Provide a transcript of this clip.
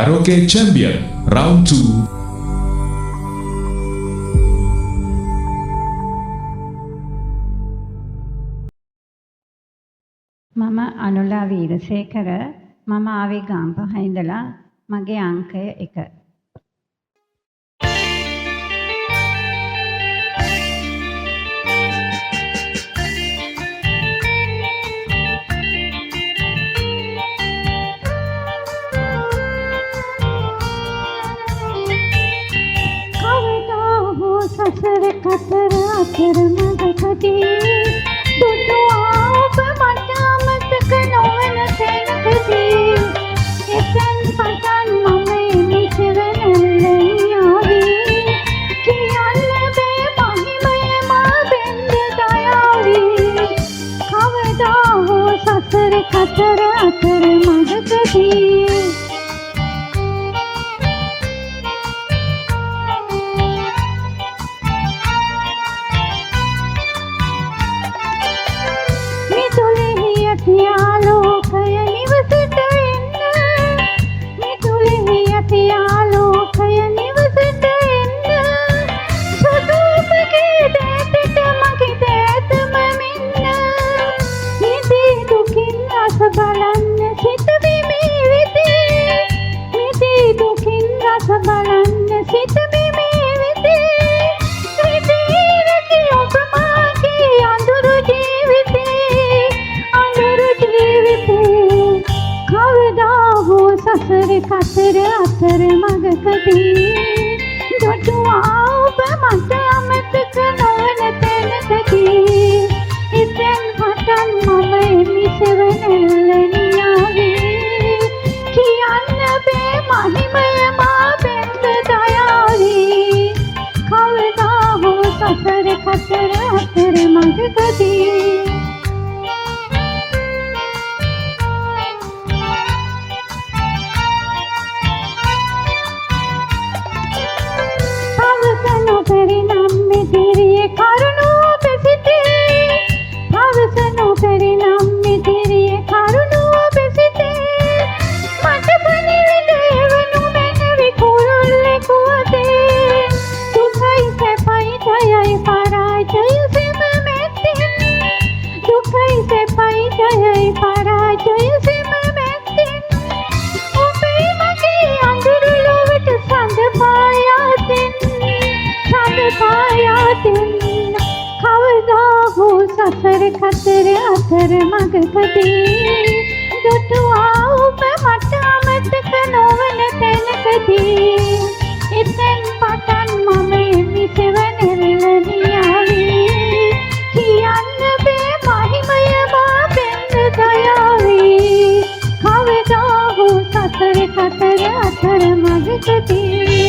Karaoke Champion Round 2. මම අනුලා වීරසේකර මම ආවේ ගම්පහ ඉඳලා මගේ අංකය 1. කවදා හෝ සසර කතර අතර මඟකදී දුටුවා ඔබ මට අමතක නොවන තැනකදී එතෙන් පටන් මම එමිසෙවනැල්ලෙන් ආවී කියන්න බෑ මහිමය මා බෙන්ද දයාවී කවදා හෝ සසර කතර අතර මඟකදී ආලෝකය නිවසට එන්න මිතුලෙහි ඇති ආලෝකය නිවසට එන්න සුදුපගේ දෑතට මගේ දෑතම මෙන්න නිදී දුකින් රස බලන්න සිත බිමේ වෙතේ නිදී දුකින් රස බලන්න සිත බිමේ වෙතේ විදීරකි ඔබ මාගේ අඳුරු ජීවිතේ කවදා හෝ සසර කතර අතර මඟකදී දුටුවා ඔබ මට අමතක නොවන තැනකදී එතෙන් පටන් මම එමිසෙවනැල්ලෙන් ආවේ කියන්න බෑ මහිමය මා බෙන්ද දයාවී කවදා හෝ සසර කතර අතර මඟකදී කවදා හෝ සසර කතර අතර මඟකදී දුටුවා ඔබ මට අමතක නොවන තැනකදී එතෙන් පටන් මම එමිසෙවනැල්ලෙන් ආවී කියන්න බෑ මහිමය මා බෙන්ද දයාවී කවදා හෝ සසර කතර අතර මඟකදී